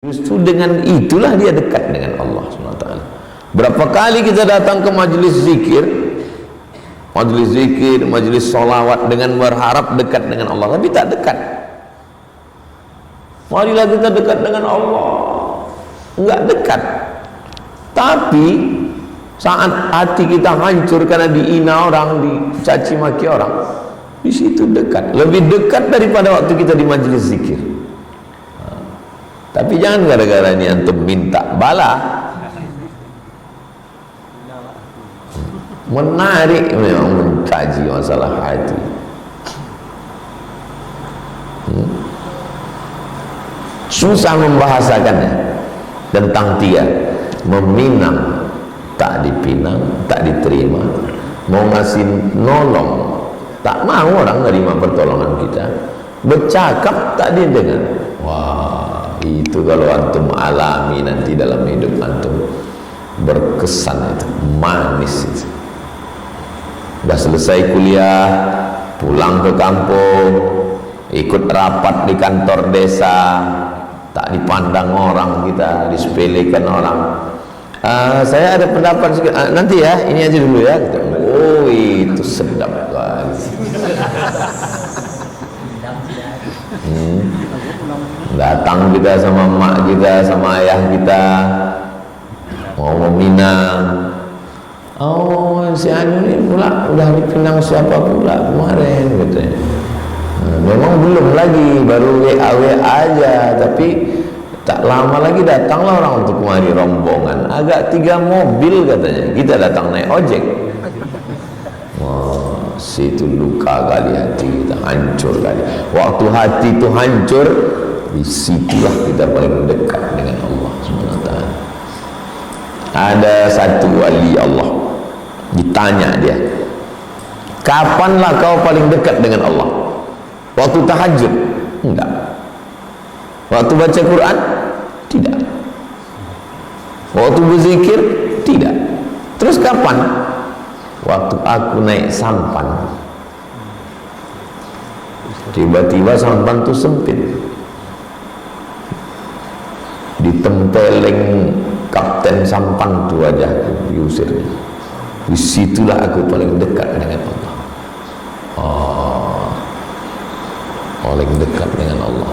Justru dengan itulah dia dekat dengan Allah SWT. Berapa kali kita datang ke majlis zikir, majlis solawat dengan berharap dekat dengan Allah, tapi tak dekat. Marilah kita dekat dengan Allah, enggak dekat. Tapi saat hati kita hancur karena dihina orang, dicaci maki orang, di situ dekat, lebih dekat daripada waktu kita di majlis zikir. Tapi jangan gara-gara ini antum minta bala. Menarik memang mengkaji masalah hati. Susah membahasakannya tentang dia. Meminang tak dipinang, tak diterima. Mau ngasih nolong, tak mau orang nerima pertolongan kita. Bercakap tak didengar. Wah, itu kalau antum alami nanti dalam hidup antum, berkesan itu, manis itu. Udah selesai kuliah, pulang ke kampung, ikut rapat di kantor desa, tak dipandang orang kita, disepelekan orang. Saya ada pendapat nanti ya, ini aja dulu ya. Oh, itu sedap banget. Datang kita sama mak kita, sama ayah kita, mau meminang. Oh, si Anu ini pula udah dipinang siapa pula kemarin katanya. Memang belum lagi, baru WA aja, tapi tak lama lagi datanglah orang untuk kemari rombongan, agak 3 mobil katanya. Kita datang naik ojek. Wah, situ luka kali hati kita, hancur kali. Waktu hati itu hancur, disitulah kita paling dekat dengan Allah SWT. Ada satu wali Allah, ditanya dia, kapanlah kau paling dekat dengan Allah? Waktu tahajud? Enggak. Waktu baca Quran? Tidak. Waktu berzikir? Tidak. Terus kapan? Waktu aku naik sampan. Tiba-tiba sampan itu sempit, ditempeleng kapten sampan itu wajahku, diusirnya. Disitulah aku paling dekat dengan Allah. Oh, paling dekat dengan Allah.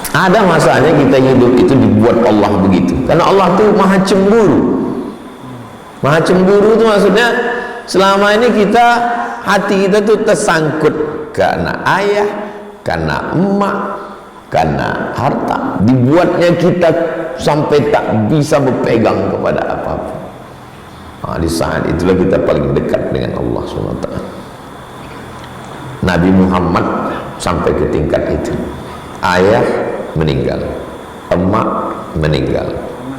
Ada masanya kita hidup itu dibuat Allah begitu, karena Allah itu maha cemburu. Maha cemburu itu maksudnya selama ini kita, hati kita tuh tersangkut karena ayah, karena emak, karena harta, dibuatnya kita sampai tak bisa berpegang kepada apa-apa. Di saat itulah kita paling dekat dengan Allah SWT. Nabi Muhammad sampai ke tingkat itu. Ayah meninggal, emak meninggal,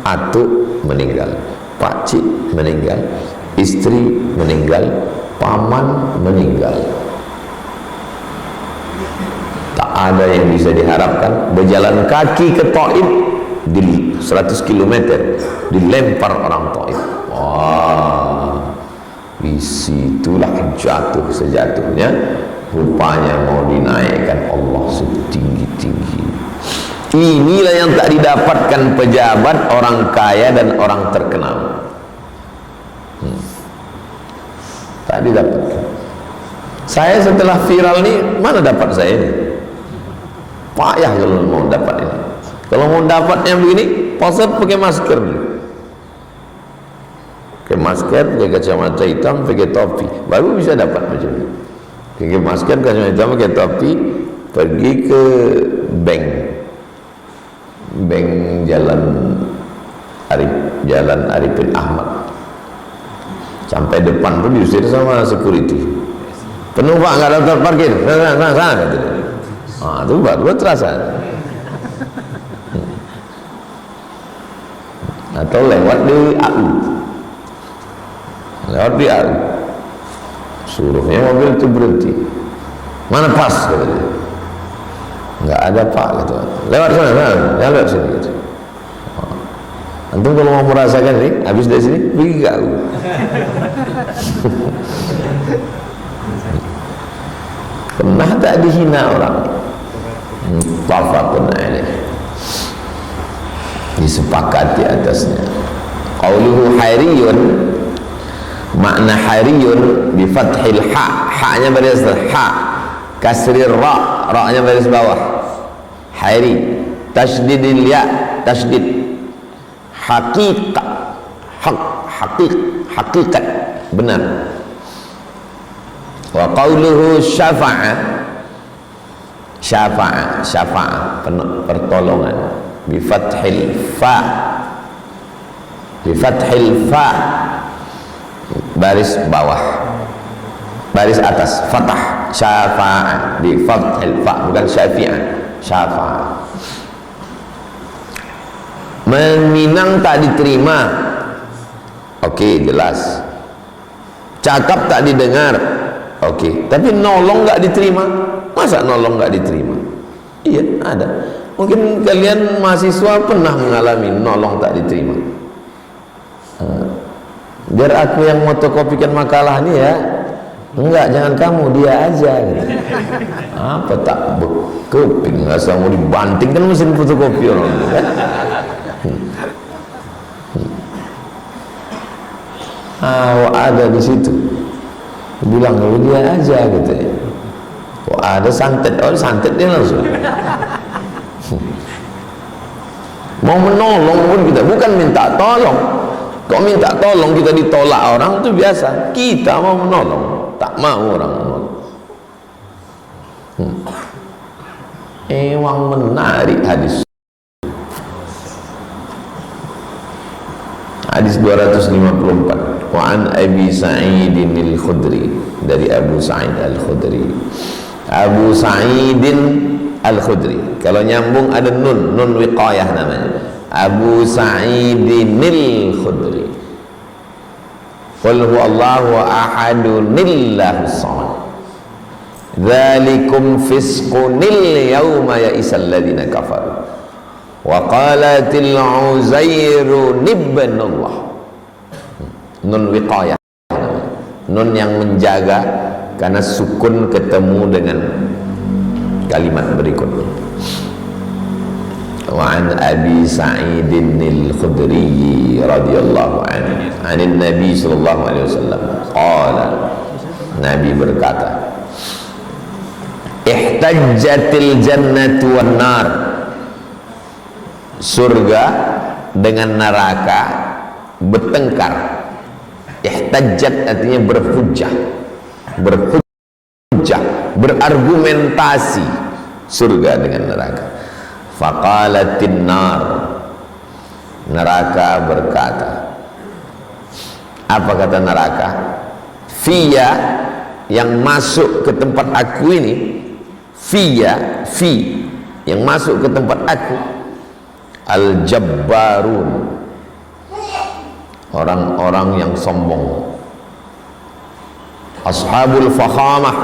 atuk meninggal, pakcik meninggal, istri meninggal, paman meninggal. Tak ada yang bisa diharapkan. Berjalan kaki ke Taif, di 100 km dilempar orang Taif. Wah, disitulah jatuh sejatuhnya. Rupanya mau dinaikkan Allah setinggi-tinggi. Inilah yang tak didapatkan pejabat, orang kaya dan orang terkenal. Tak didapatkan. Saya setelah viral nih, mana dapat saya ini? Payah kalau mau dapat ini. Kalau mau dapat yang begini, pasal pakai masker dulu. Pakai masker, pakai kacamata hitam, pakai topi, baru bisa dapat macam ini. Pakai masker, kacamata hitam, pakai topi, pergi ke bank Jalan Arifin Ahmad. Sampai depan pun diusir sama security. Penuh pak, nggak ada tempat parkir. Sana. Itu baru terasa. Atau lewat di AU. Suruhnya mobil itu berhenti. Mana pas? Katanya. Nggak ada pak, gitu. Lewat sana, lewat sini. Gitu. Antum kalau mau merasakan ini, habis dari sini pergi ke AU. Pernah tak dihina orang? Muttafaqun alaih. disepakati atasnya. Qauluhu hairiyun, makna hairiyun bi fathil ha, ha-nya baris ha, kasrir ra, ra-nya baris bawah, hairi, tasdidil ya, tasdid, haqiqah, haqiqat, benar. Wa qauluhu syafa'a, syafa'a pertolongan bi fathil fa, bi fathil fa, baris bawah, baris atas, fathah, syafa'a bi fathil fa, bukan syafi'a, syafa'a. Meminang tak diterima, oke, jelas. Cakap tak didengar, oke. Tapi nolong nggak diterima, masa nolong nggak diterima? Iya, ada. Mungkin kalian mahasiswa pernah mengalami nolong tak diterima. Biar aku yang fotokopikan makalah ini ya. Enggak, jangan kamu, dia aja gitu. Apa tak bekeping, asal mau dibanting kan mesin fotokopi orang itu kan. Ada di situ. Bilang dia aja gitu ya. Ada santet, santet dia langsung. Mau menolong pun kita bukan minta tolong. Kau minta tolong kita ditolak orang itu biasa. Kita mau menolong, tak mau orang menolong. Emang menarik hadis. Hadis 254. Wa an Abi Sa'idin al-Khudri, dari Abu Sa'id al-Khudri. Abu Sa'idin al-Khudri, kalau nyambung ada nun wiqayah namanya. Abu Sa'idin al-Khudri. Qul huwallahu ahadun illahus samad. Dzalikum fisqunil yauma ya'isal ladzina kafaru. Wa qalatil Uzairu ibnullah. Nun wiqayah, nun yang menjaga karena sukun ketemu dengan kalimat berikutnya. Wa an Abi Sa'idin al-Khudri radhiyallahu anhu, anin Nabi sallallahu alaihi wasallam qala, Nabi berkata, ihtajjatil jannatu wan nar, surga dengan neraka bertengkar. Ihtajjat artinya berhujjah, berargumentasi, surga dengan neraka. Faqalatin nar, neraka berkata, apa kata neraka? Fiya, yang masuk ke tempat aku ini, fiya, fi, yang masuk ke tempat aku, al-jabbarun, orang-orang yang sombong, ashabul fakhamah,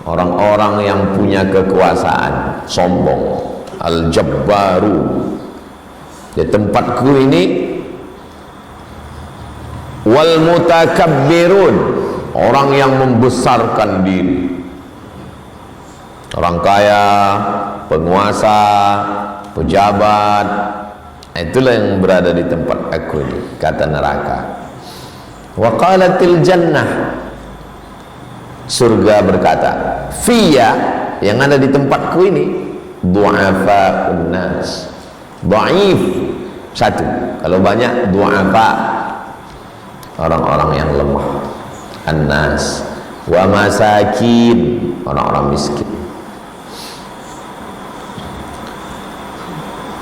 orang-orang yang punya kekuasaan, sombong, al-jabbaru. Di tempatku ini, wal mutakabbirun, orang yang membesarkan diri, orang kaya, penguasa, pejabat, itulah yang berada di tempat aku ini, kata neraka. Wa qalatil jannah, surga berkata, fiya, yang ada di tempatku ini, du'afa'un nas, dhaif, satu, kalau banyak du'afa, orang-orang yang lemah, an-nas, wa masakin, orang-orang miskin.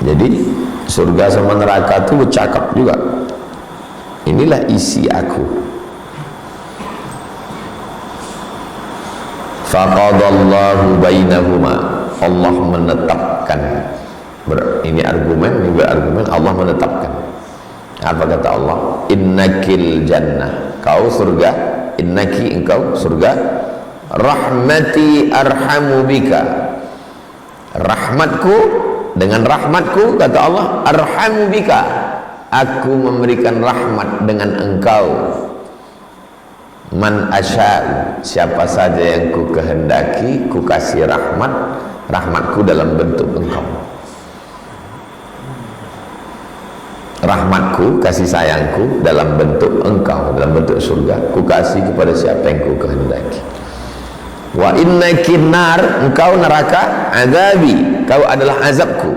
Jadi surga sama neraka itu bercakap juga, inilah isi aku. Faqadallahu bainahuma, Allah menetapkan, ini argumen, ini berargumen, Allah menetapkan. Apa kata Allah? Innakil jannah, kau surga, innaki, engkau surga, rahmati arhamu bika, rahmatku, dengan rahmatku, kata Allah, arhamu bika, aku memberikan rahmat dengan engkau, man asya'u, siapa saja yang ku kehendaki, ku kasih rahmat, rahmatku dalam bentuk engkau. rahmatku, kasih sayangku dalam bentuk engkau, dalam bentuk surga, ku kasih kepada siapa yang ku kehendaki. Wa innaki nar, engkau neraka, azabi, kau adalah azabku.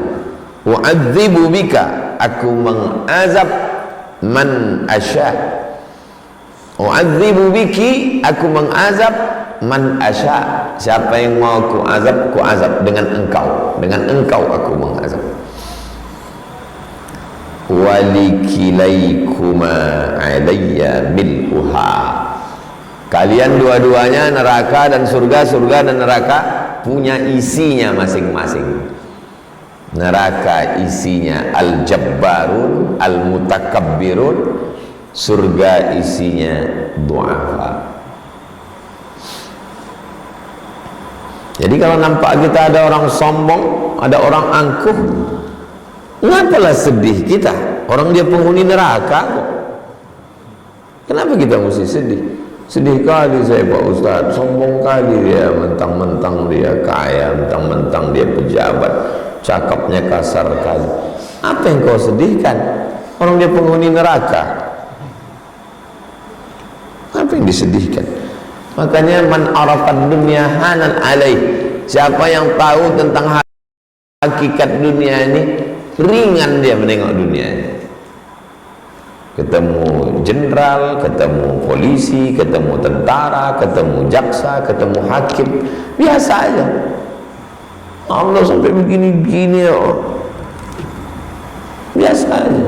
U'adzibu bika, aku mengazab man asya. U'adzibu biki, aku mengazab man asya, siapa yang mau ku azab dengan engkau, dengan engkau aku mengazab. Walikilaikuma alayya mil'uha, kalian dua-duanya neraka dan surga, surga dan neraka punya isinya masing-masing. Neraka isinya al-jabbarun, al-mutakabbirun, surga isinya du'afa. Jadi kalau nampak kita ada orang sombong, ada orang angkuh, ngapalah sedih kita? Orang dia penghuni neraka kok. Kenapa kita mesti sedih? Sedih kali saya Pak Ustaz, sombong kali dia, mentang-mentang dia kaya, mentang-mentang dia pejabat, cakapnya kasar kali. Apa yang kau sedihkan? Orang dia penghuni neraka. Apa yang disedihkan? Makanya man arafad dunya hanan alaih, siapa yang tahu tentang hakikat dunia ini, ringan dia menengok dunia ini. Ketemu jenderal, ketemu polisi, ketemu tentara, ketemu jaksa, ketemu hakim, biasa aja. Allah sampai begini-begini, oh. Biasa aja.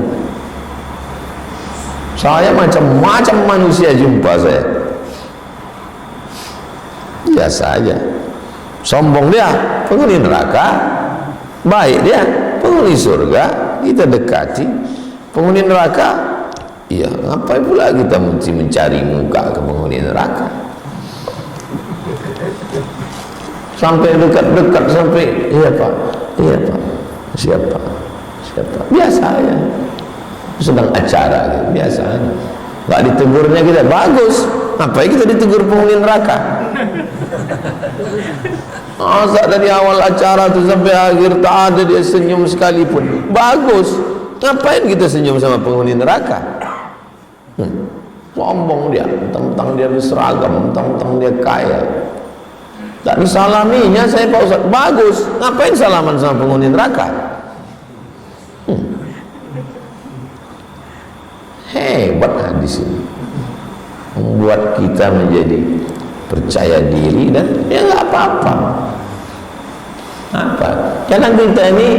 Saya macam-macam manusia jumpa saya, biasa aja. Sombong dia, penghuni neraka. Baik dia, penghuni surga, kita dekati. Penghuni neraka, iya, ngapain pula kita mesti mencari muka ke penghuni neraka? Sampai dekat-dekat, sampai iya Pak, siapa, biasa aja. Sedang acara gitu, biasa aja. Nggak ditegurnya kita, bagus. Ngapain kita ditegur penghuni neraka? Masa dari awal acara tu sampai akhir tak ada dia senyum sekalipun, bagus. Ngapain kita senyum sama penghuni neraka? Sombong dia, tentang dia berseragam, tentang dia kaya, tak disalaminya saya Pak Ustaz, bagus. Ngapain salaman sama penghuni neraka? Hebat hadis ini, membuat kita menjadi percaya diri dan ya nggak apa-apa. Apa? Karena kita ini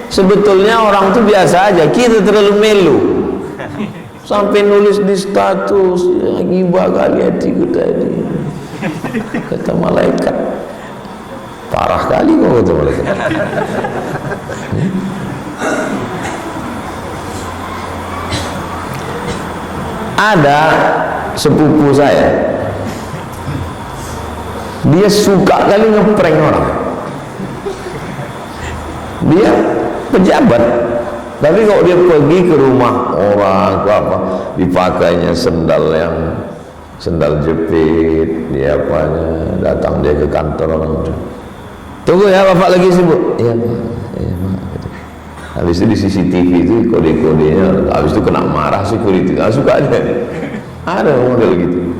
sebetulnya orang itu biasa aja, kita terlalu melu sampai nulis di status, ya, gibah kali hatiku tadi, kata malaikat. Parah kali kok kata malaikat. Ada sepupu saya, dia suka kali ngeprank orang. Dia pejabat, tapi kalau dia pergi ke rumah orang ke apa, dipakainya sendal jepit, dia apanya, datang dia ke kantor orang. Tunggu ya Bapak, lagi sibuk. Iya Pak, iya Pak. Habis itu di CCTV itu kode-kodenya, habis itu kena marah security, nggak suka aja. Ada model gitu.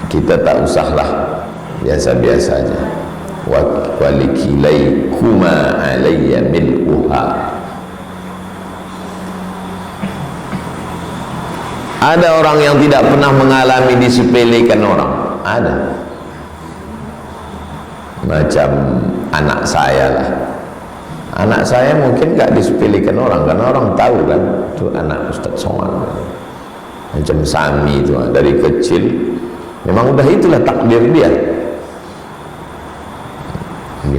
Kita tak usahlah, biasa-biasa aja. Walikilaikuma alayya mil'uha. Ada orang yang tidak pernah mengalami disepelekan orang, ada. Macam anak saya lah. Anak saya mungkin gak disepelekan orang, karena orang tahu kan itu anak Ustaz Somad. Macam Sami itu dari kecil memang udah itulah takdir dia.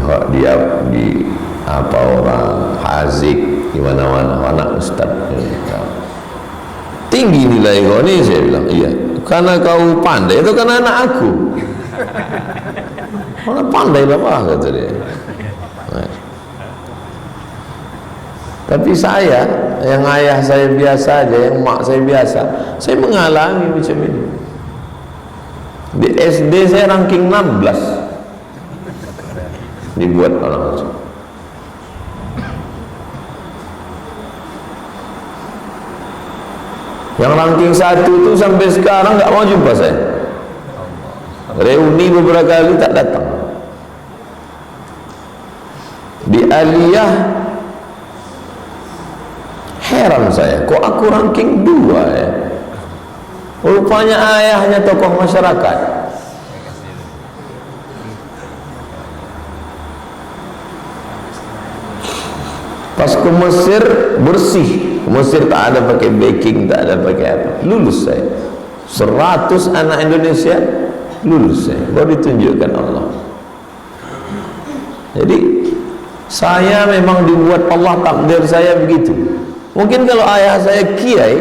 Dia di apa orang hazik di mana-mana anak Ustaz. Tinggi nilai kau ni, saya bilang iya. Karena kau pandai, itu karena anak aku. Orang pandai lah Pak, kata dia. Tapi saya, yang ayah saya biasa aja, yang mak saya biasa, saya mengalami macam ini. Di SD saya ranking 16 dibuat orang. Yang ranking 1 itu sampai sekarang nggak mau jumpa saya. Reuni beberapa kali tak datang. Di Aliyah heran saya, kok aku ranking 2 ya? Rupanya ayahnya tokoh masyarakat. Pas ke Mesir bersih, Mesir tak ada pakai baking, tak ada pakai apa, lulus saya. 100 anak Indonesia lulus saya, baru ditunjukkan Allah. Jadi saya memang dibuat Allah, takdir saya begitu. Mungkin kalau ayah saya kiai,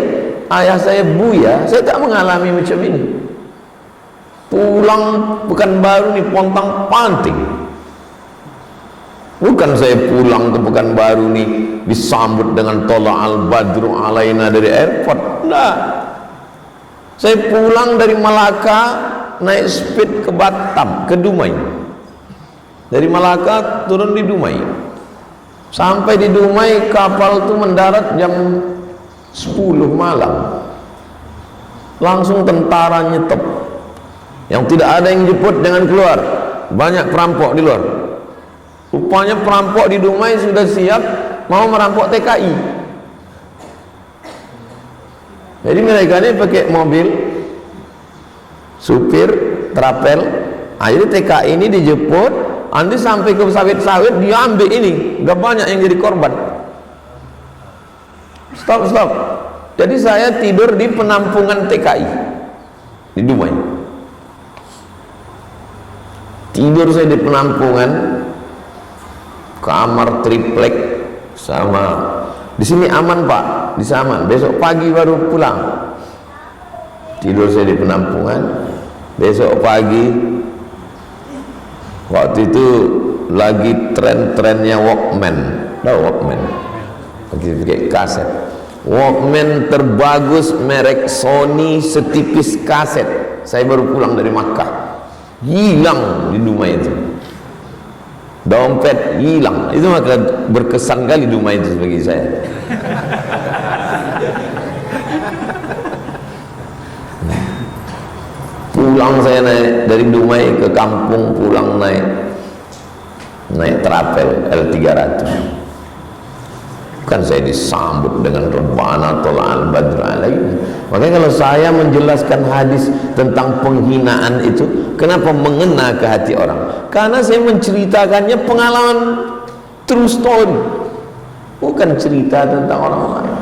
ayah saya buya, saya tak mengalami macam ini. Pulang Pekanbaru nih pontang panting. Bukan saya pulang ke Pekanbaru nih disambut dengan tola'al badru alaina dari airport. Nah, saya pulang dari Malaka naik speed ke Batam, ke Dumai. Dari Malaka turun di Dumai. Sampai di Dumai kapal itu mendarat jam 10 malam. Langsung tentara nyetop. Yang tidak ada yang jemput jangan keluar. Banyak perampok di luar. Rupanya perampok di Dumai sudah siap mau merampok TKI. Jadi mereka ini pakai mobil supir trapel. Jadi TKI ini dijemput, nanti sampai ke sawit-sawit dia ambil ini. Gak banyak yang jadi korban. Stop. Jadi saya tidur di penampungan TKI di Dumai. Tidur saya di penampungan, kamar triplek sama. Di sini aman Pak, di sana aman. Besok pagi baru pulang. Tidur saya di penampungan. Besok pagi, waktu itu lagi tren-trennya Walkman. Tahu Walkman? Pakai kaset. Walkman terbagus merek Sony setipis kaset. Saya baru pulang dari Makkah. Hilang di Dumai itu. Dompet hilang. Itu maka berkesan kali Dumai itu bagi saya. Pulang saya naik dari Dumai ke kampung, pulang naik trapel L300. Kan saya disambut dengan rebana tola'al badru alaina. Makanya kalau saya menjelaskan hadis tentang penghinaan itu, kenapa mengena ke hati orang? Karena saya menceritakannya pengalaman true story, bukan cerita tentang orang lain.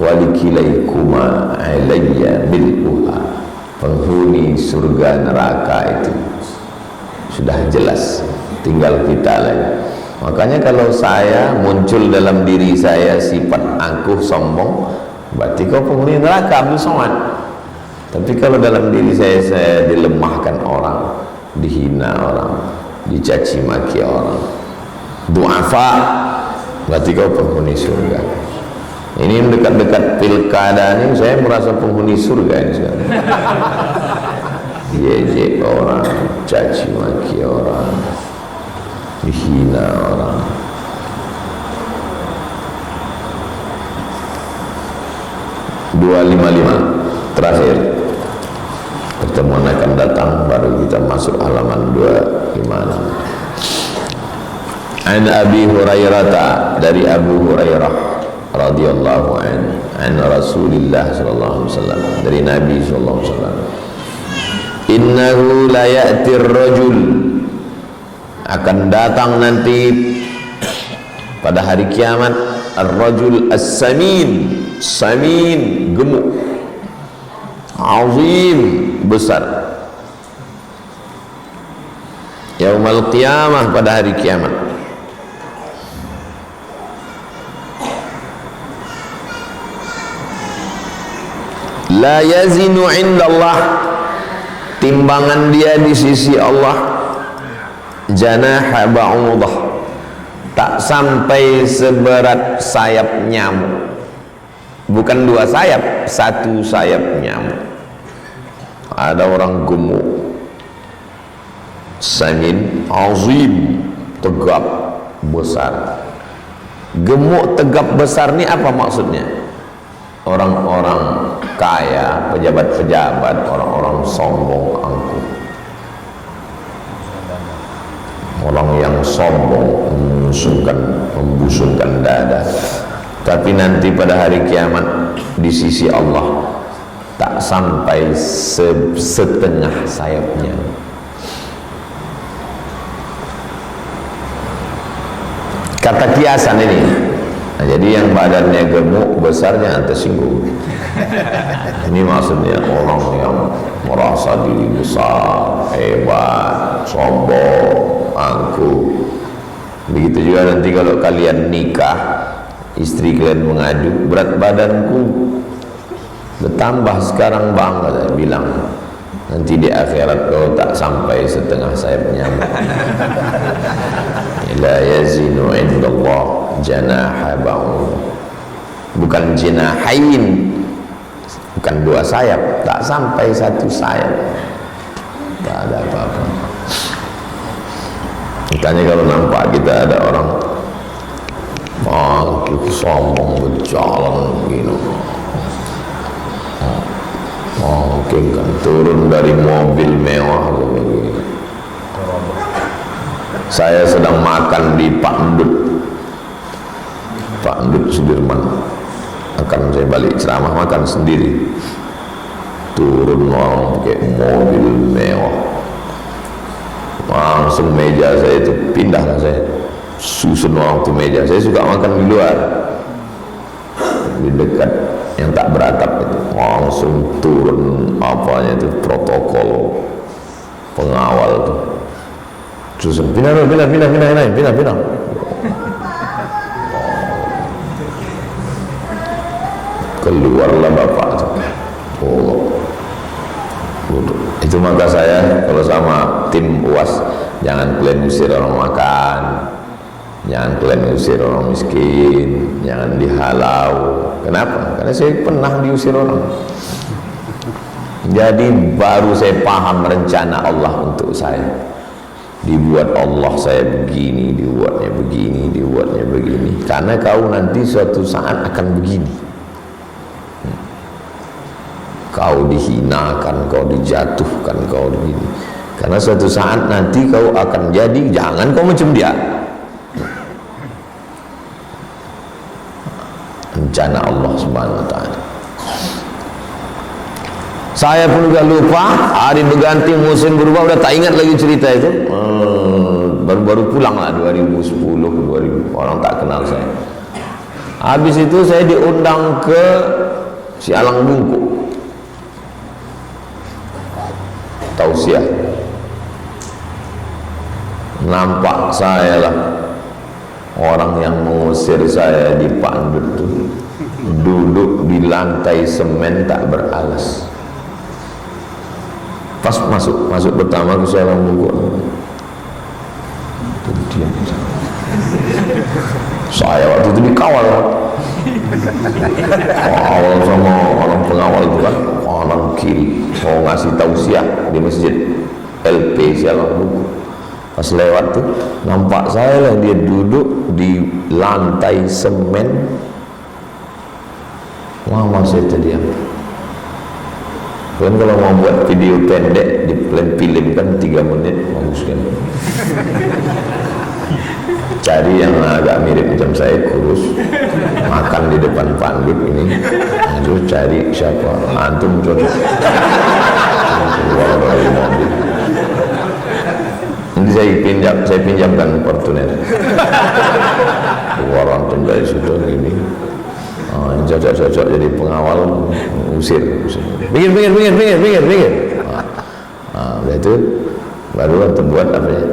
Walikilaikuma alayya bil'uha. Penghuni surga neraka itu sudah jelas, tinggal kita lagi. Makanya kalau saya muncul dalam diri saya sifat angkuh sombong, berarti kau penghuni neraka, Abdul Somad. Tapi kalau dalam diri saya dilemahkan orang, dihina orang, dicaci maki orang, du'afa, berarti kau penghuni surga. Ini dekat-dekat pilkada ini saya merasa penghuni surga ini sekarang. Diejek orang, caci maki orang, dihina orang. (255) terakhir, pertemuan akan datang baru kita masuk halaman 256. An Abi Hurairah, dari Abu Hurairah radhiyallahu anhu, an Rasulillah sallallahu alaihi wasallam, dari Nabi sallallahu alaihi wasallam, innahu la ya'tir rajul, akan datang nanti pada hari kiamat ar-rajul as-samin, samin gemuk, azim besar, yaumal qiyamah, pada hari kiamat. La yazinu indallah, timbangan dia di sisi Allah janaha ba'udah, tak sampai seberat sayap nyamuk. Bukan 2 sayap, 1 sayap nyamuk. Ada orang gemuk, samin, azim, tegap, besar, Gemuk tegap besar ni apa maksudnya? Orang-orang kaya, pejabat-pejabat, orang-orang sombong angkuh. Orang yang sombong, membusungkan dada. Tapi nanti pada hari kiamat di sisi Allah tak sampai setengah sayapnya. Kata kiasan ini. Nah, jadi yang badannya gemuk, besarnya tersinggung. Ini maksudnya orang yang merasa diri besar, hebat, sombong, angkuh. Begitu juga nanti kalau kalian nikah, istri kalian mengadu, berat badanku bertambah sekarang bang, saya bilang, nanti di akhirat kau tak sampai setengah sayapnya. La yazinu indallah janaha ba'udah. Bukan jinahain, bukan dua sayap, tak sampai satu sayap, tak ada apa-apa. Makanya kalau nampak kita ada orang sombong berjalan begini, mungkin kan turun dari mobil mewah begini. Saya sedang makan di Pak Ndut Sudirman, akan saya balik ceramah, makan sendiri, turun orang pakai mobil mewah, langsung meja saya itu pindah, saya susun orang tu meja. Saya suka makan di luar, di dekat yang tak beratap itu, langsung turun apanya itu, protokol pengawal tu susun, pindah. Keluarlah bapak itu. Itu maka saya kalau sama tim UAS, jangan kalian usir orang makan, jangan kalian usir orang miskin, jangan dihalau. Kenapa? Karena saya pernah diusir orang. Jadi baru saya paham rencana Allah untuk saya. Dibuat Allah saya begini, dibuatnya begini, karena kau nanti suatu saat akan begini. Kau dihinakan, kau dijatuhkan, kau begini, karena suatu saat nanti kau akan jadi. Jangan kau macam dia. Rencana Allah Subhanahu wa ta'ala. Saya pun juga lupa, hari berganti, musim berubah, udah tak ingat lagi cerita itu. Baru-baru pulang lah 2010, 2000, orang tak kenal saya. Habis itu saya diundang ke Sialang Bungkuk, tausiah. Nampak saya lah orang yang mengusir saya di Pak Ndut itu, duduk di lantai semen tak beralas. Pas masuk pertama ke Sialang Bungkuk, diam. Saya waktu itu dikawal sama orang pengawal itu kan, orang kiri mau ngasih tausiah di masjid LP Sialang Bungkuk. Pas lewat tuh nampak saya lah, dia duduk di lantai semen. Lama saya terdiam. Kan kalau mau buat video pendek di film kan 3 menit, bagus kan. Cari yang agak mirip macam saya, kurus, makan di depan panduk ini, terus cari siapa, antum cocok. Keluar dari mobil. Nanti saya pinjamkan Fortuner. Keluar antum dari situ gini. Cocok jadi pengawal, usir. Pinggir. Udah itu baru antum buat apa ya?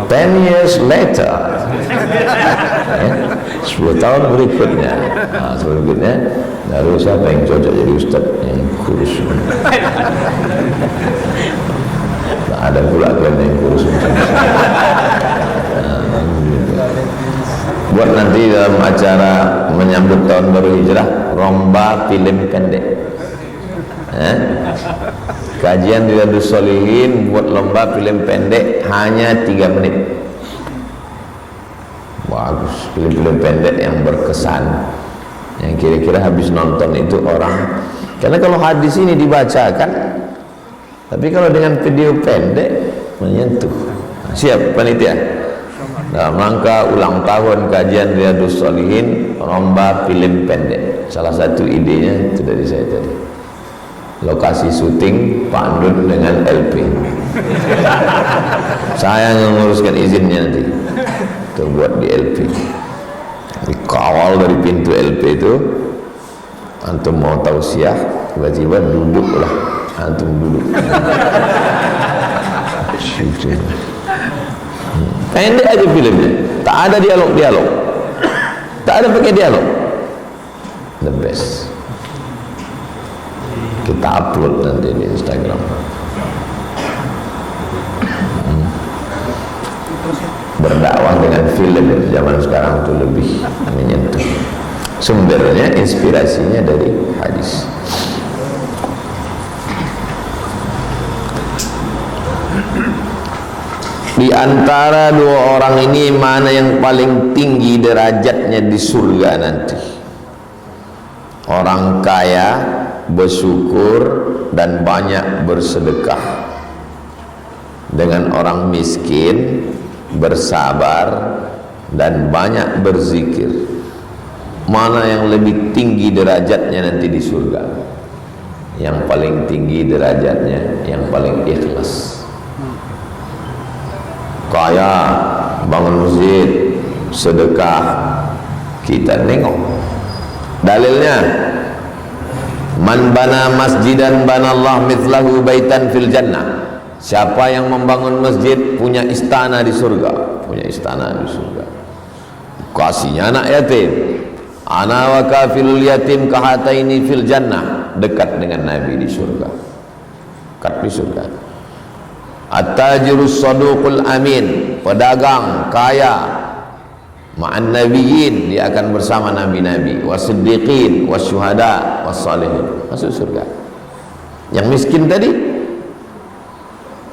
10 years later, 10 tahun berikutnya, baru siapa yang cocok jadi ustaz yang kurus. Nah, ada pula kalian yang kurus macam buat nanti dalam acara menyambut tahun baru hijrah, lomba film pendek. Kajian di Riyadhus Shalihin buat lomba film pendek hanya 3 menit. bagus, film-film pendek yang berkesan, yang kira-kira habis nonton itu orang, karena kalau hadis ini dibacakan, tapi kalau dengan video pendek menyentuh. Siap panitia dalam rangka ulang tahun kajian Riyadhus Shalihin, lomba film pendek. Salah satu idenya itu dari saya tadi. Lokasi syuting Pak Andun dengan LP. Saya yang menguruskan izinnya nanti untuk buat di LP. Dikawal dari pintu LP itu, antum mau tausiah, tiba-tiba duduklah, antum duduk. Pendek aja filmnya, tak ada dialog, tak ada pakai dialog. The best. Kita upload nanti di Instagram. Berdakwah dengan film zaman sekarang itu lebih menyentuh. Sumbernya, inspirasinya dari hadis. Di antara dua orang ini mana yang paling tinggi derajatnya di surga nanti? Orang kaya bersyukur dan banyak bersedekah, dengan orang miskin bersabar dan banyak berzikir. Mana yang lebih tinggi derajatnya nanti di surga? Yang paling tinggi derajatnya yang paling ikhlas. Kaya, bangun masjid, sedekah, kita nengok dalilnya. Man bana masjidan banallah mithlahu baitan fil jannah. Siapa yang membangun masjid punya istana di surga, punya istana di surga. Kasihnya anak yatim. Ana wa kafilul yatim kahataini fil jannah, dekat dengan Nabi di surga. Dekat di surga. At-tajirus saduqul amin, pedagang kaya, ma'an nabiyyin, dia akan bersama nabi-nabi, wasiddiqin, wasyuhada, wassalihin, masuk surga. Yang miskin tadi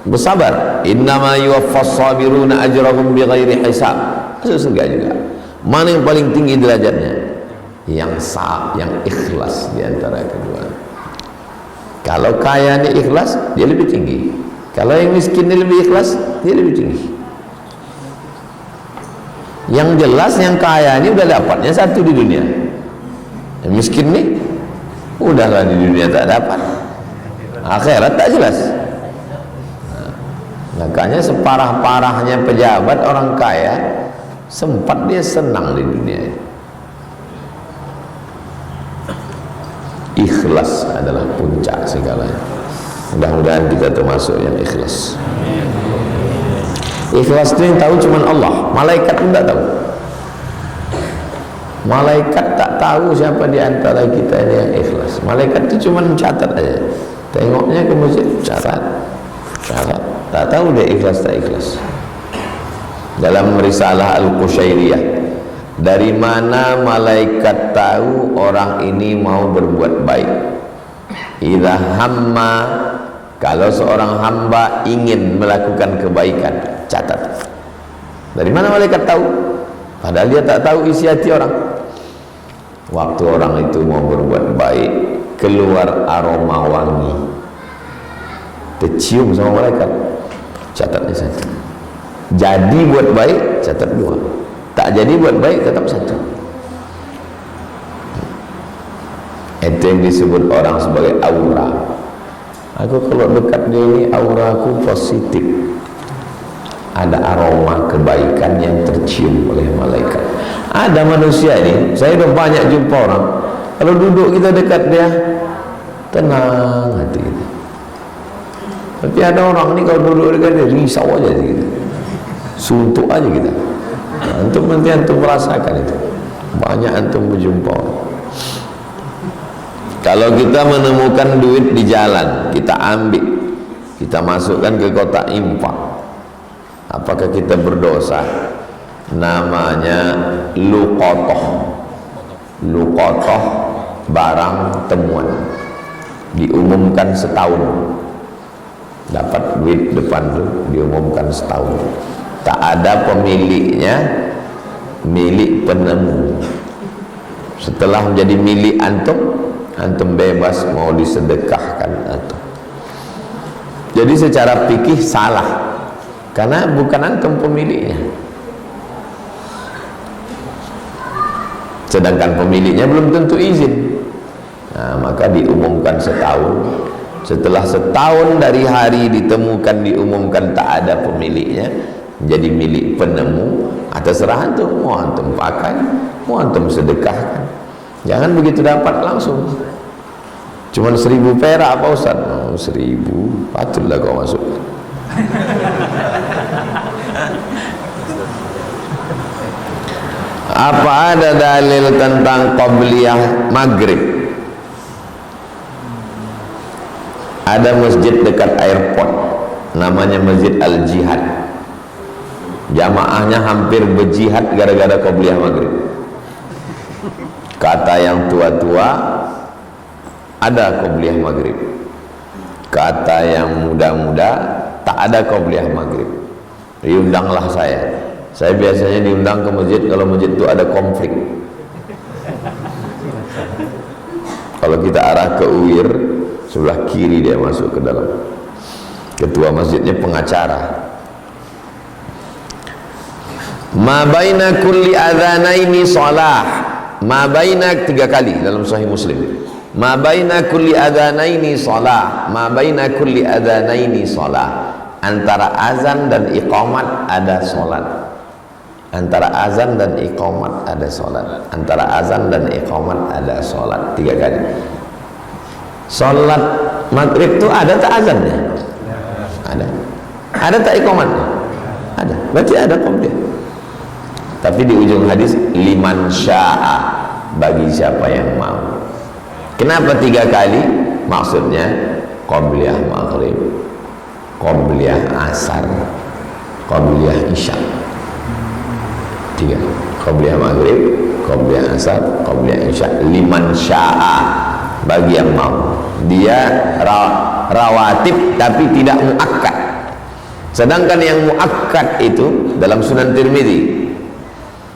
bersabar, innama yuwaffas sabiruna ajrahum bighairi hisab, masuk surga juga. Mana yang paling tinggi derajatnya? Yang ikhlas di antara kedua. Kalau kaya ini ikhlas, dia lebih tinggi. Kalau yang miskin ini lebih ikhlas, dia lebih tinggi. Yang jelas yang kaya ini udah dapatnya satu di dunia. Yang miskin nih udahlah di dunia tak dapat, akhirat tak jelas. Makanya separah-parahnya pejabat orang kaya, sempat dia senang di dunia ini. Ikhlas adalah puncak segalanya. Mudah-mudahan kita termasuk yang ikhlas. Ikhlas itu yang tahu cuma Allah. Malaikat pun tak tahu. Malaikat tak tahu siapa di antara kita ini yang ikhlas. Malaikat itu cuma mencatat aja. Tengoknya ke masjid, catat. Tak tahu dia ikhlas tak ikhlas. Dalam risalah Al-Qushairiyah, dari mana malaikat tahu orang ini mau berbuat baik? Idza hamma, kalau seorang hamba ingin melakukan kebaikan, catat. Dari mana malaikat tahu? Padahal dia tak tahu isi hati orang. Waktu orang itu mau berbuat baik, keluar aroma wangi, tercium sama malaikat, catatnya satu. Jadi buat baik, catat dua. Tak jadi buat baik, tetap satu. Itu yang disebut orang sebagai aura. Aku kalau dekat dia ini, aura aku positif. Ada aroma kebaikan yang tercium oleh malaikat. Ada manusia ini, saya sudah banyak jumpa orang, kalau duduk kita dekat dia, tenang hati kita. Tapi ada orang ini kalau duduk dekat dia, risau aja kita, suntuk aja kita. Antum nanti antum merasakan itu. Banyak antum berjumpa. Kalau kita menemukan duit di jalan, kita ambil, kita masukkan ke kotak infak, apakah kita berdosa? Namanya luqatoh. Luqatoh, barang temuan, diumumkan setahun. Dapat duit depan tuh diumumkan setahun, tak ada pemiliknya, milik penemu. Setelah menjadi milik antum bebas mau disedekahkan antum. Jadi secara fikih salah, karena bukan antum pemiliknya, sedangkan pemiliknya belum tentu izin. Nah, maka diumumkan setahun. Setelah setahun dari hari ditemukan, diumumkan tak ada pemiliknya, menjadi milik penemu. Terserah antum, mau antum pakai, mau antum sedekahkan. Jangan begitu dapat langsung. Cuman 1000 perak apa Ustaz? Oh, 1000, patutlah kau masuk. Apa ada dalil tentang qabliyah maghrib? Ada masjid dekat airport, namanya Masjid Al-Jihad. Jamaahnya hampir berjihad gara-gara qabliyah maghrib. Kata yang tua-tua, ada qabliyah maghrib. Kata yang muda-muda, tak ada qabliyah maghrib. Diundanglah saya. Saya biasanya diundang ke masjid kalau masjid itu ada konflik. Kalau kita arah ke UIR, sebelah kiri dia masuk ke dalam. Ketua masjidnya pengacara. Ma baina kulli adzanaini shalah. Ma baina 3 kali dalam Sahih Muslim. Ma baina kulli adzanaini shalah. Ma baina kulli adzanaini shalah. Antara azan dan iqamat ada salat. Antara azan dan iqamat ada salat. Antara azan dan iqamat ada salat. 3 kali. Salat maghrib itu ada tak azannya? Ada. Ada tak iqamatnya? Ada. Berarti ada qabliyah. Tapi di ujung hadis, liman sya'a, bagi siapa yang mau. Kenapa 3 kali? Maksudnya qabliyah maghrib, qabliyah asar, qabliyah isya. 3. Qabliyah maghrib, qabliyah asar, qabliyah isya. Liman sya'a, bagi yang mau. Dia rawatib tapi tidak muakkad. Sedangkan yang muakkad itu dalam Sunan Tirmidzi,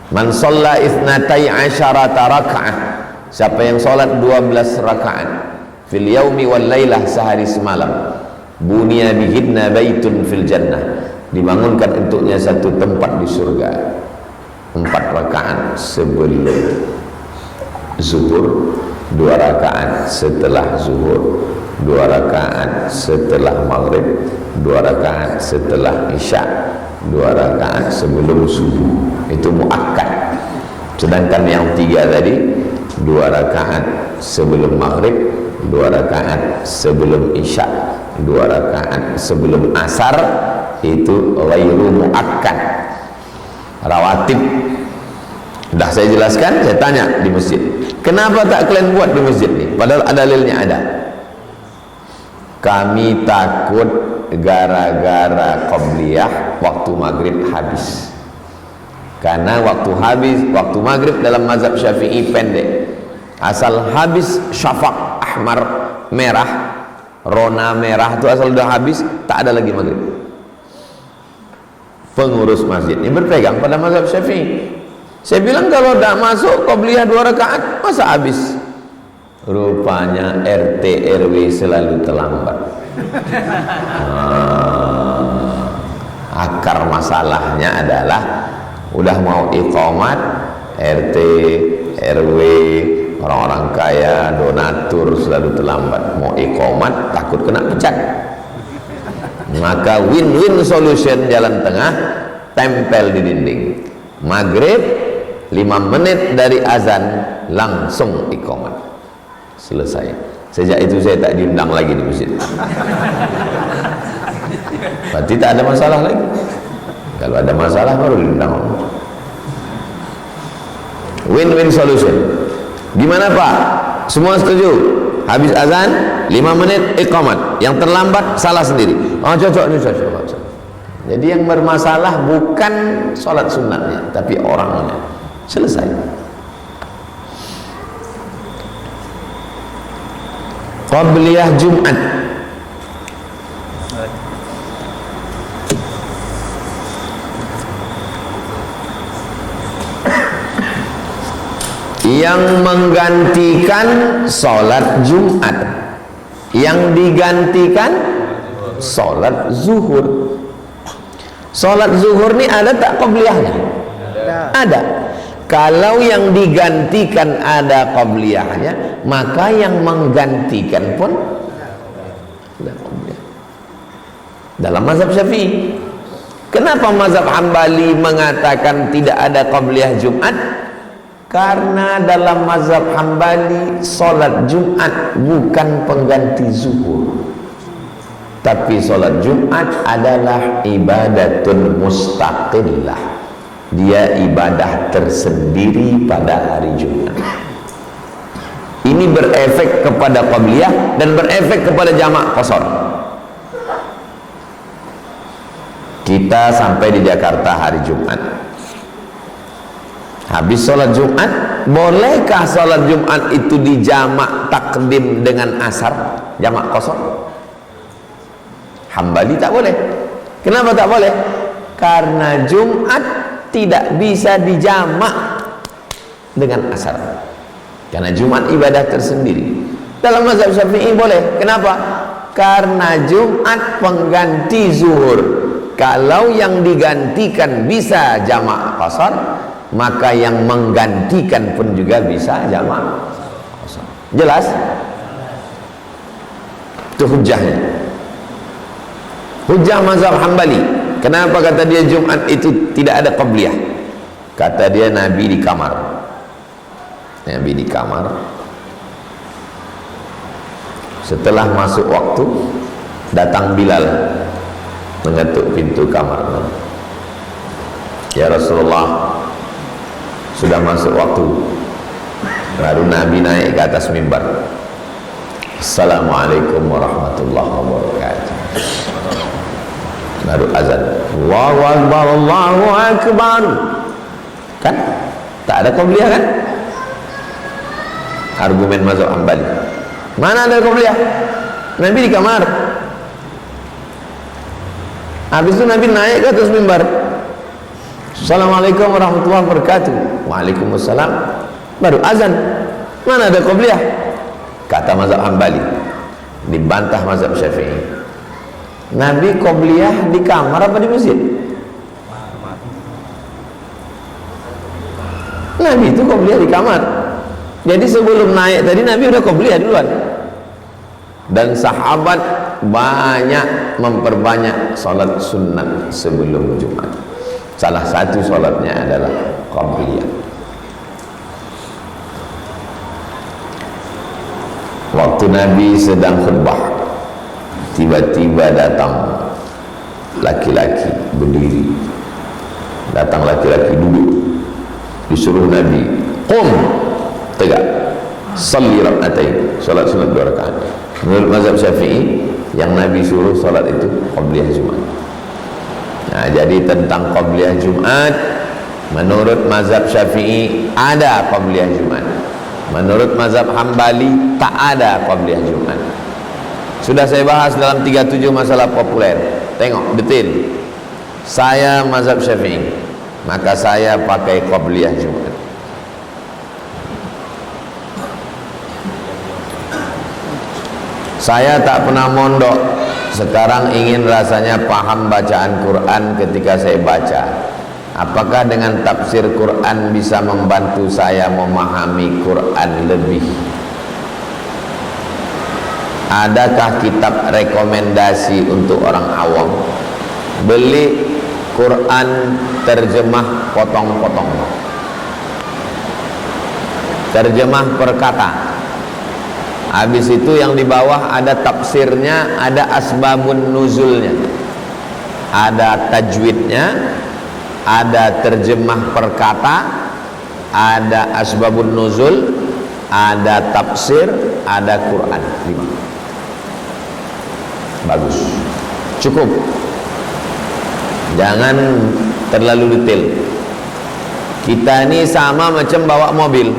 man shalla itsnatai asyarata raka'ah, siapa yang salat 12 rakaat fil yaumi wal lailah, sehari semalam, bunya bihidna baitun fil jannah, dibangunkan untuknya satu tempat di surga. 4 rakaat sebelum zuhur, 2 rakaat setelah zuhur, 2 rakaat setelah maghrib, 2 rakaat setelah isya, 2 rakaat sebelum subuh. Itu muakkad. Sedangkan yang 3 tadi, 2 rakaat sebelum maghrib, 2 rakaat sebelum isya, 2 rakaat sebelum asar, itu ghairu muakkad, rawatib. Dah saya jelaskan. Saya tanya di masjid, kenapa tak kalian buat di masjid ni? Padahal dalilnya ada. Kami takut gara-gara qabliyah waktu maghrib habis. Karena waktu maghrib dalam mazhab Syafi'i pendek. Asal habis syafaq ahmar merah, rona merah itu asal sudah habis, tak ada lagi maghrib. Pengurus masjid ini berpegang pada mazhab Syafi'i. Saya bilang kalau tak masuk qabliyah 2 rakaat, masa habis? Rupanya RT RW selalu terlambat. Akar masalahnya adalah udah mau iqamat, RT RW, orang-orang kaya, donatur selalu terlambat. Mau iqamat takut kena pecat. Maka win-win solution, jalan tengah, tempel di dinding. Maghrib 5 menit dari azan langsung iqamat, selesai. Sejak itu saya tak diundang lagi di masjid. Berarti tak ada masalah lagi. Kalau ada masalah baru diundang. Win-win solution. Gimana Pak? Semua setuju? Habis azan 5 menit iqamat. Yang terlambat salah sendiri. Oh cocok ini, cocok. Jadi yang bermasalah bukan sholat sunatnya, tapi orangnya. Selesai. Qabliyah Jumat. yang menggantikan sholat Jumat, yang digantikan sholat zuhur. Sholat zuhur ini ada tak qabliyahnya? Ada. Kalau yang digantikan ada qabliyahnya, maka yang menggantikan pun ada qabliyah. Dalam mazhab Syafi'i. Kenapa mazhab Hambali mengatakan tidak ada qabliyah Jumat? Karena dalam mazhab Hambali sholat Jumat bukan pengganti zuhur, tapi sholat Jumat adalah ibadatun mustaqillah. Dia ibadah tersendiri pada hari Jumat. Ini berefek kepada qabliyah dan berefek kepada jamak qasar. Kita sampai di Jakarta hari Jumat, habis sholat Jumat, bolehkah sholat Jumat itu dijamak takdim dengan asar, jamak qasar? Hambali tak boleh. Kenapa tak boleh? Karena Jumat tidak bisa dijamak dengan asar, karena Jumat ibadah tersendiri. Dalam mazhab Syafi'i boleh. Kenapa? Karena Jumat pengganti zuhur. Kalau yang digantikan bisa jamak qasar, maka yang menggantikan pun juga bisa jamak qasar. Jelas? Itu hujahnya. Hujah mazhab Hambali. Kenapa kata dia Jumat itu tidak ada qabliyah? Kata dia Nabi di kamar. Nabi di kamar. Setelah masuk waktu, datang Bilal mengetuk pintu kamar. Ya Rasulullah, sudah masuk waktu. Lalu Nabi naik ke atas mimbar. Assalamualaikum warahmatullahi wabarakatuh. Baru azan. Allahu Akbar, Allahu Akbar. Kan? Tak ada qabliyah kan? Argumen mazhab Hambali. Mana ada qabliyah? Nabi di kamar. Habis itu Nabi naik ke atas mimbar. Assalamualaikum warahmatullahi wabarakatuh. Waalaikumsalam. Baru azan. Mana ada qabliyah? Kata mazhab Hambali. Dibantah mazhab Syafi'i. Nabi qabliyah di kamar apa di masjid? Nabi itu qabliyah di kamar. Jadi sebelum naik tadi Nabi udah qabliyah duluan. Dan sahabat banyak memperbanyak salat sunat sebelum Jumat. Salah satu salatnya adalah qabliyah. Waktu Nabi sedang khutbah, tiba-tiba datang laki-laki berdiri. Datang laki-laki duduk. Disuruh Nabi, qum, tegak, salli rak'atain, salat sunat 2 rakaat. Menurut mazhab Syafi'i, yang Nabi suruh salat itu qabliyah Jumat. Nah, jadi tentang qabliyah Jumat, menurut mazhab Syafi'i ada qabliyah Jumat. Menurut mazhab Hambali tak ada qabliyah Jumat. Sudah saya bahas dalam 37 masalah populer. Tengok detail. Saya mazhab Syafi'i, maka saya pakai qabliyah Jumat. Saya tak pernah mondok. Sekarang ingin rasanya paham bacaan Quran ketika saya baca. Apakah dengan tafsir Quran bisa membantu saya memahami Quran lebih? Adakah kitab rekomendasi untuk orang awam? Beli Quran terjemah potong-potong, terjemah per kata. Habis itu yang di bawah ada tafsirnya, ada asbabun nuzulnya, ada tajwidnya, ada terjemah per kata, ada asbabun nuzul, ada tafsir, ada Quran. 5. Bagus, cukup. Jangan terlalu detail. Kita ini sama macam bawa mobil.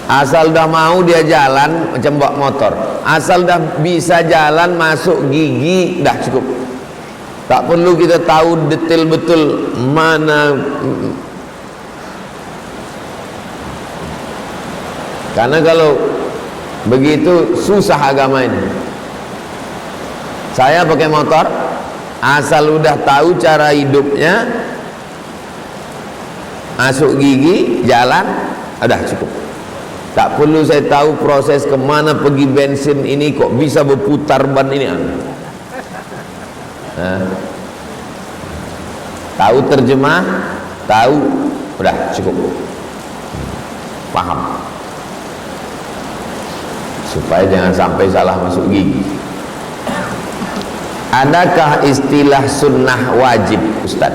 Asal dah mau dia jalan macam bawa motor. Asal dah bisa jalan masuk gigi dah cukup. Tak perlu kita tahu detail betul mana. Karena kalau begitu susah agama ini. Saya pakai motor, asal udah tahu cara hidupnya, masuk gigi, jalan, udah cukup. Tak perlu saya tahu proses kemana pergi bensin ini, kok bisa berputar ban ini. Tahu terjemah, tahu, udah cukup, paham, supaya jangan sampai salah masuk gigi. Adakah istilah sunnah wajib, Ustaz?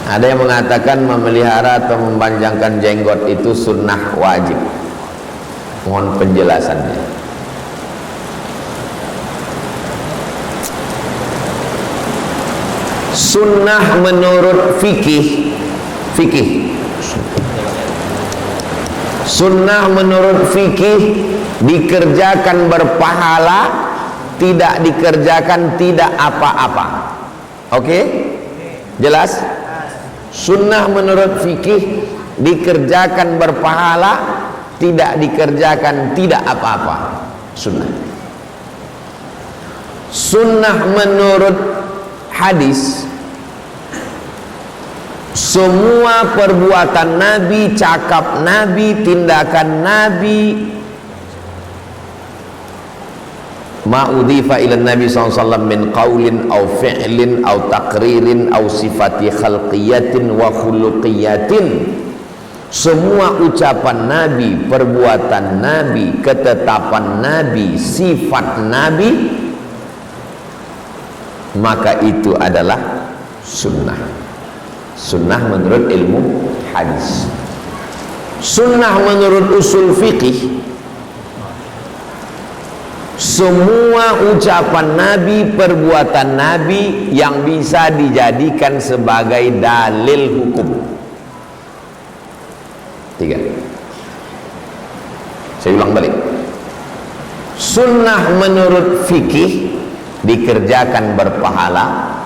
Ada yang mengatakan memelihara atau memanjangkan jenggot itu sunnah wajib. Mohon penjelasannya. Sunnah menurut fikih. Sunnah menurut fikih dikerjakan berpahala, tidak dikerjakan tidak apa-apa. Oke? Jelas? Sunnah menurut fikih dikerjakan berpahala, tidak dikerjakan tidak apa-apa. Sunnah. Sunnah menurut hadis, semua perbuatan Nabi, cakap Nabi, tindakan Nabi, ma'udhifa ila Nabi SAW min qawlin aw fi'lin aw taqririn aw sifati khalqiyatin wa khuluqiyatin, semua ucapan Nabi, perbuatan Nabi, ketetapan Nabi, sifat Nabi, maka itu adalah sunnah. Sunnah menurut ilmu hadis. Sunnah menurut usul fikih, semua ucapan Nabi, perbuatan Nabi yang bisa dijadikan sebagai dalil hukum. 3. Saya ulang balik. Sunnah menurut fikih dikerjakan berpahala,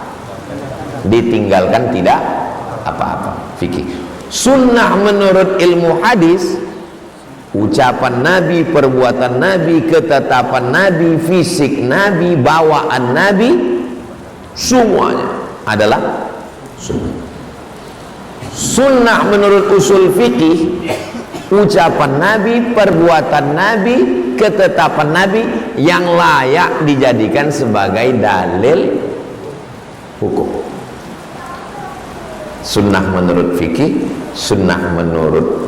ditinggalkan tidak apa-apa. Fikih. Sunnah menurut ilmu hadis, ucapan Nabi, perbuatan Nabi, ketetapan Nabi, fisik Nabi, bawaan Nabi, semuanya adalah sunnah. Sunnah menurut usul fikih, ucapan Nabi, perbuatan Nabi, ketetapan Nabi yang layak dijadikan sebagai dalil hukum. Sunnah menurut fikih, sunnah menurut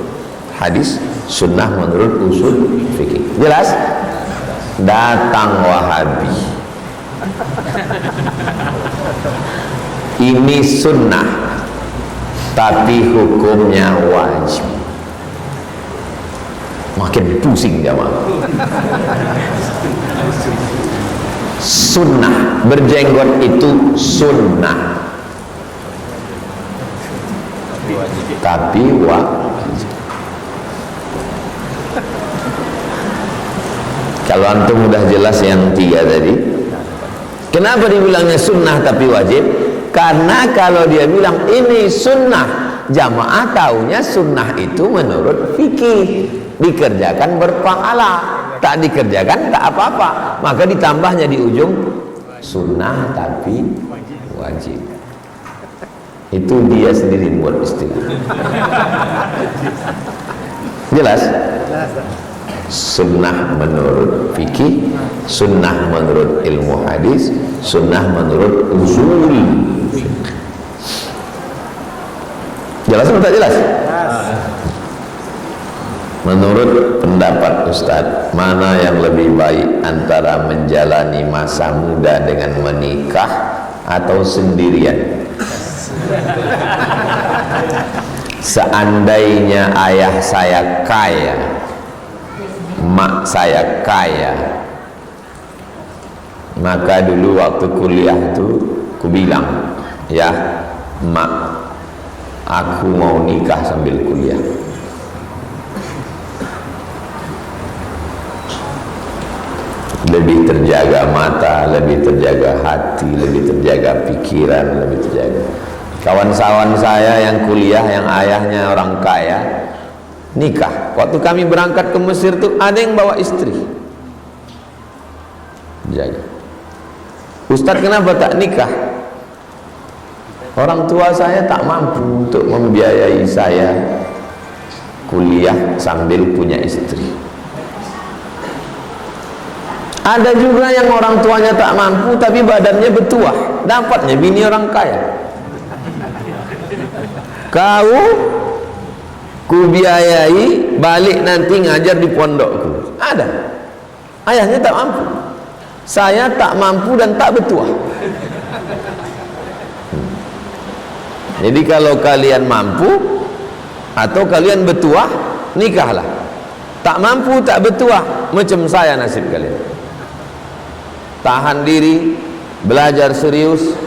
hadis, sunnah menurut usul fikih. Jelas? Datang Wahabi, ini sunnah tapi hukumnya wajib. Makin pusing jamaah. Sunnah berjenggot itu sunnah tapi wajib. Kalau antum udah jelas yang 3 tadi, kenapa dibilangnya sunnah tapi wajib? Karena kalau dia bilang ini sunnah, jamaah taunya sunnah itu menurut fikih dikerjakan berpahala, tak dikerjakan tak apa-apa, maka ditambahnya di ujung sunnah tapi wajib. Itu dia sendiri buat istilah. Jelas? Sunnah menurut fikih, sunnah menurut ilmu hadis, sunnah menurut usul. Jelas atau tak jelas? Menurut pendapat Ustadz, mana yang lebih baik antara menjalani masa muda dengan menikah atau sendirian? Seandainya ayah saya kaya, mak saya kaya, maka dulu waktu kuliah itu ku bilang, ya mak, aku mau nikah sambil kuliah. Lebih terjaga mata, lebih terjaga hati, lebih terjaga pikiran, lebih terjaga. Kawan-kawan saya yang kuliah, yang ayahnya orang kaya, nikah. Waktu kami berangkat ke Mesir tuh ada yang bawa istri. Jaga. Ustadz, kenapa tak nikah? Orang tua saya tak mampu untuk membiayai saya kuliah sambil punya istri. Ada juga yang orang tuanya tak mampu tapi badannya bertuah, dapatnya bini orang kaya. Kau ku biayai balik nanti ngajar di pondokku. Ada. Ayahnya tak mampu. Saya tak mampu dan tak bertuah. Jadi kalau kalian mampu atau kalian bertuah, nikahlah. Tak mampu, tak bertuah, macam saya nasib kalian. Tahan diri, belajar serius,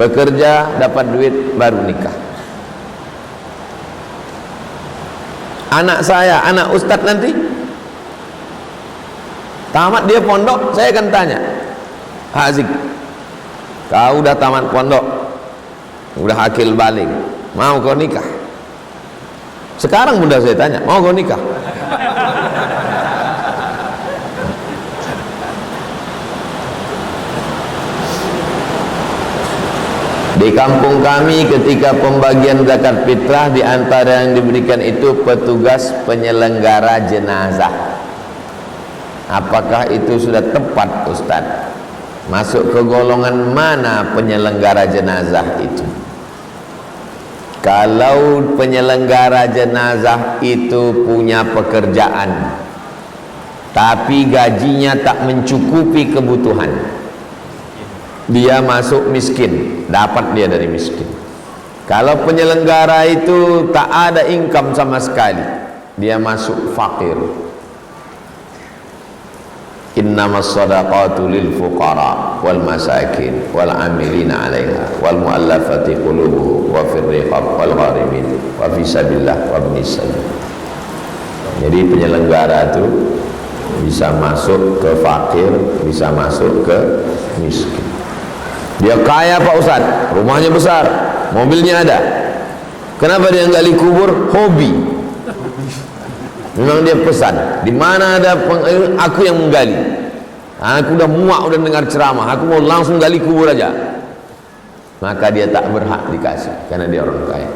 bekerja, dapat duit, baru nikah. Anak saya, anak ustadz nanti tamat dia pondok, saya akan tanya, Hazik, kau udah tamat pondok, udah akil balik, mau kau nikah? Sekarang mudah saya tanya, mau kau nikah? Di kampung kami ketika pembagian zakat fitrah, di antara yang diberikan itu petugas penyelenggara jenazah. Apakah itu sudah tepat, Ustaz? Masuk ke golongan mana penyelenggara jenazah itu? Kalau penyelenggara jenazah itu punya pekerjaan tapi gajinya tak mencukupi kebutuhan, dia masuk miskin, dapat dia dari miskin. Kalau penyelenggara itu tak ada income sama sekali, dia masuk fakir. Innamas shadaqatu lil fuqara wal masakin wal amilina 'alaiha wal mu'allafati qulubuhum wa fir riqab wal gharimin wa fi sabilillah wa ibnis sabil. Jadi penyelenggara itu bisa masuk ke fakir, bisa masuk ke miskin. Dia kaya Pak Ustaz, rumahnya besar, mobilnya ada. Kenapa dia gali kubur? Hobi. Memang dia pesan, di mana ada aku yang menggali. Aku udah muak udah dengar ceramah, aku mau langsung gali kubur aja. Maka dia tak berhak dikasih karena dia orang kaya.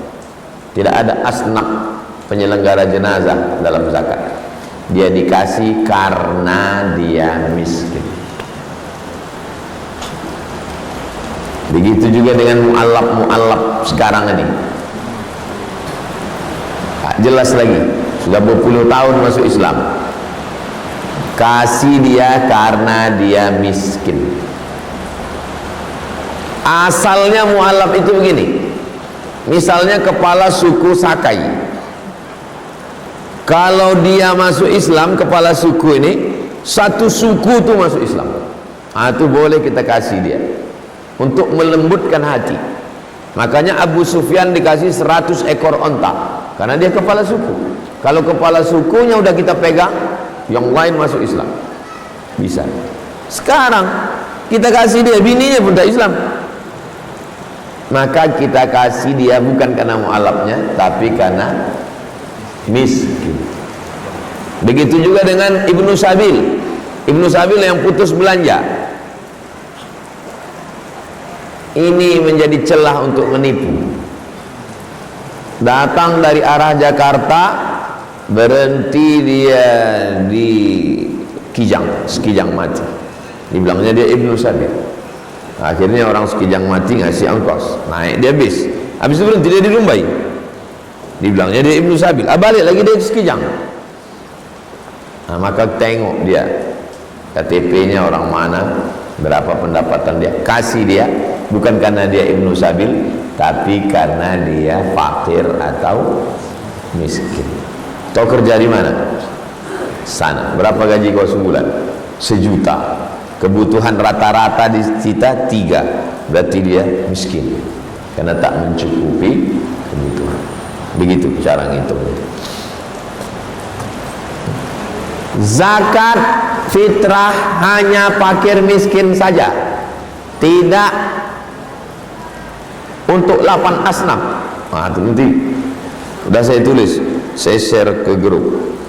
Tidak ada asnak penyelenggara jenazah dalam zakat. Dia dikasih karena dia miskin. Begitu juga dengan mu'allaf sekarang ini. Jelas lagi, sudah berpuluh tahun masuk Islam. Kasih dia karena dia miskin. Asalnya mu'allaf itu begini. Misalnya kepala suku Sakai. Kalau dia masuk Islam, kepala suku ini, satu suku itu masuk Islam. Itu boleh kita kasih dia untuk melembutkan hati. Makanya Abu Sufyan dikasih 100 ekor onta karena dia kepala suku. Kalau kepala sukunya udah kita pegang, yang lain masuk Islam. Bisa. Sekarang kita kasih dia, bininya pun tak Islam. Maka kita kasih dia bukan karena mu'alafnya, tapi karena miskin. Begitu juga dengan Ibnu Sabil. Ibnu Sabil yang putus belanja. Ini menjadi celah untuk menipu. Datang dari arah Jakarta, berhenti dia di Kijang, Sekijang mati. Dibilangnya dia Ibnu Sabil. Akhirnya orang Sekijang mati ngasih ongkos, naik dia bis. Habis itu berhenti dia di Rumbai. Dibilangnya dia Ibnu Sabil. Balik lagi dia di Sekijang. Maka tengok dia KTP-nya orang mana, berapa pendapatan dia, kasih dia. Bukan karena dia Ibnu Sabil, tapi karena dia fakir atau miskin. Kau kerja di mana? Sana. Berapa gaji kau sebulan? 1 juta. Kebutuhan rata-rata di kita 3. Berarti dia miskin karena tak mencukupi kebutuhan. Begitu cara ngitungnya. Zakat fitrah hanya fakir miskin saja, tidak untuk 8 asnaf. Itu nanti udah saya tulis saya share ke grup.